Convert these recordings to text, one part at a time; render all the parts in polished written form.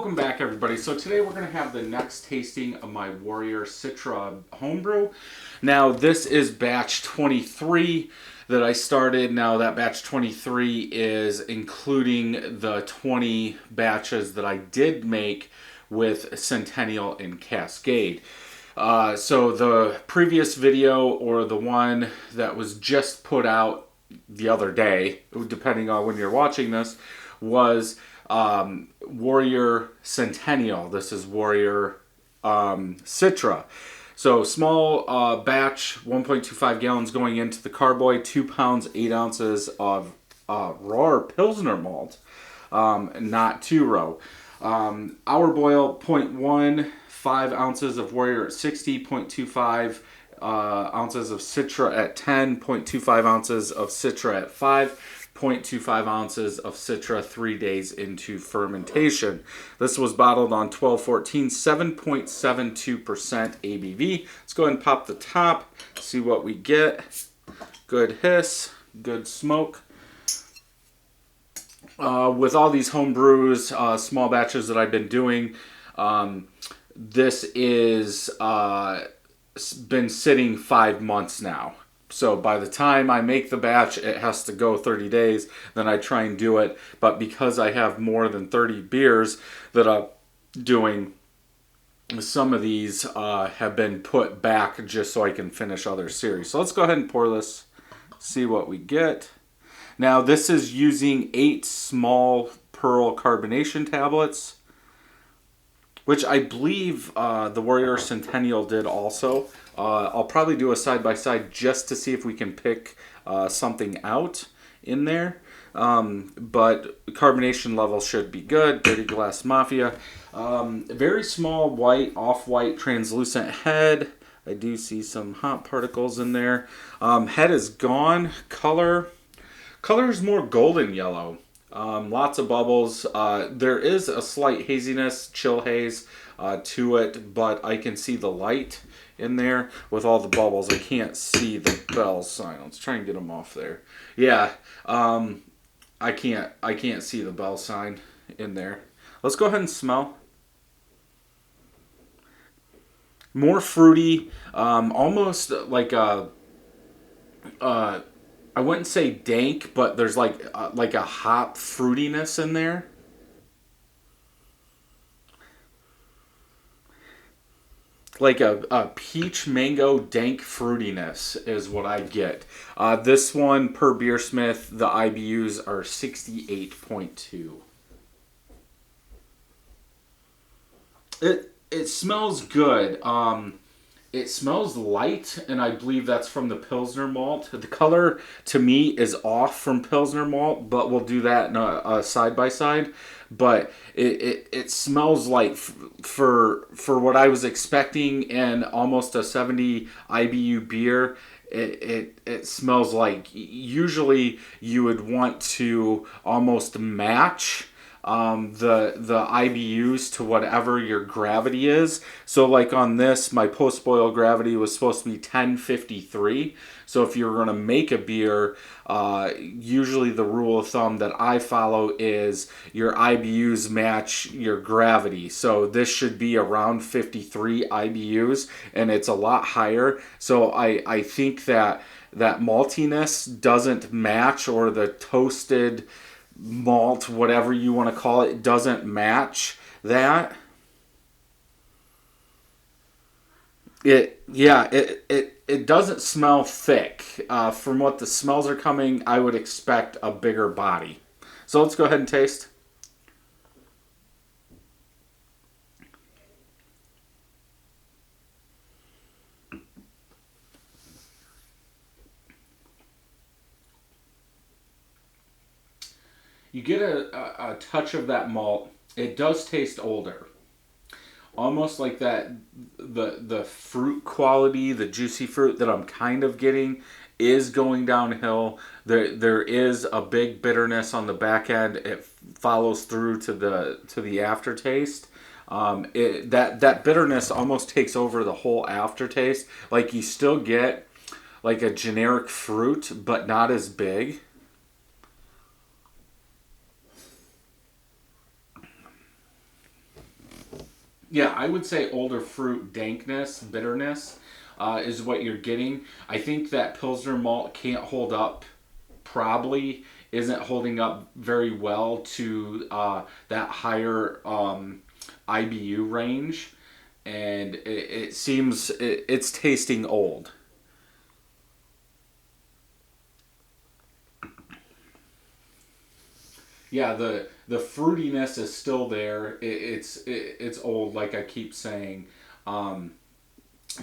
Welcome back, everybody. So today we're going to have the next tasting of my Warrior Citra homebrew. Now this is batch 23 that I started. Now that batch 23 is including the 20 batches that I did make with Centennial and Cascade. So the previous video, or the one that was just put out the other day, depending on when you're watching this, was Warrior Centennial. This is Warrior Citra. So small batch, 1.25 gallons going into the carboy, 2 pounds, 8 ounces of raw Pilsner Malt, not 2-row. Hour boil, 0.15 ounces of Warrior at 60, 0.25 ounces of Citra at 10, 0.25 ounces of Citra at 5, 0.25 ounces of Citra 3 days into fermentation. This was bottled on 12/14, 7.72% ABV. Let's go ahead and pop the top, see what we get. Good hiss, good smoke. With all these home brews, small batches that I've been doing, this is been sitting 5 months now. So by the time I make the batch, it has to go 30 days. Then I try and do it. But because I have more than 30 beers that I'm doing, some of these have been put back just so I can finish other series. So let's go ahead and pour this, see what we get. Now this is using 8 small pearl carbonation tablets, which I believe the Warrior Centennial did also. I'll probably do a side-by-side just to see if we can pick something out in there. But carbonation level should be good. Dirty Glass Mafia. Very small white, off-white translucent head. I do see some hot particles in there. Head is gone. Color is more golden yellow. Lots of bubbles. There is a slight haziness, chill haze to it, but I can see the light in there with all the bubbles. I can't see the bell sign. Let's try and get them off there. Yeah, I can't see the bell sign in there. Let's go ahead and smell. More fruity, almost like a I wouldn't say dank, but there's like a hop fruitiness in there. Like a peach mango dank fruitiness is what I get. This one per Beersmith, the IBUs are 68.2. It smells good. It smells light, and I believe that's from the Pilsner Malt. The color, to me, is off from Pilsner Malt, but we'll do that in a side-by-side. But it smells like, for what I was expecting in almost a 70 IBU beer, it smells like, usually you would want to almost match the IBUs to whatever your gravity is. So like on this, my post-boil gravity was supposed to be 1053. So if you're going to make a beer, usually the rule of thumb that I follow is your IBUs match your gravity. So this should be around 53 IBUs, and it's a lot higher. So I think that maltiness doesn't match, or the toasted malt, whatever you want to call it, doesn't match that. It doesn't smell thick. From what the smells are coming, I would expect a bigger body. So let's go ahead and taste. You get a touch of that malt. It does taste older. Almost like that, the fruit quality, the juicy fruit that I'm kind of getting is going downhill. There is a big bitterness on the back end. It follows through to the aftertaste. That bitterness almost takes over the whole aftertaste. Like, you still get like a generic fruit, but not as big. Yeah, I would say older fruit dankness, bitterness is what you're getting. I think that Pilsner malt can't hold up, probably isn't holding up very well to that higher IBU range. And it seems it's tasting old. Yeah, the fruitiness is still there. It's old, like I keep saying. Um,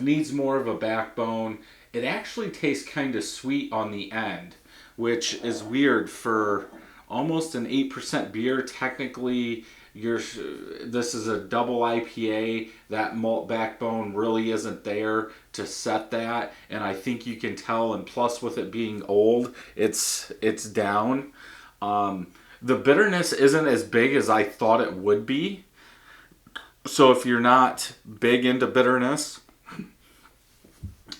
Needs more of a backbone. It actually tastes kind of sweet on the end, which is weird for almost an 8% beer. Technically, you're this is a double IPA. That malt backbone really isn't there to set that, and I think you can tell. And plus, with it being old, it's down. Um, the bitterness isn't as big as I thought it would be. So if you're not big into bitterness,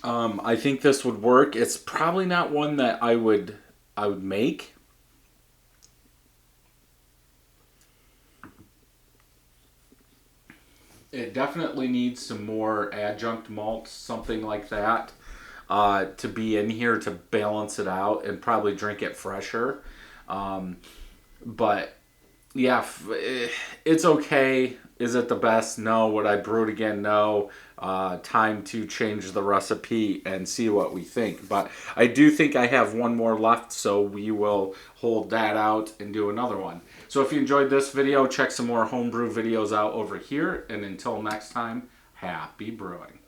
I think this would work. It's probably not one that I would make. It definitely needs some more adjunct malts, something like that, to be in here to balance it out, and probably drink it fresher. Um, but yeah, it's okay. Is it the best? No. Would I brew it again? No. Time to change the recipe and see what we think. But I do think I have one more left, so we will hold that out and do another one. So if you enjoyed this video, check some more homebrew videos out over here. And until next time, happy brewing.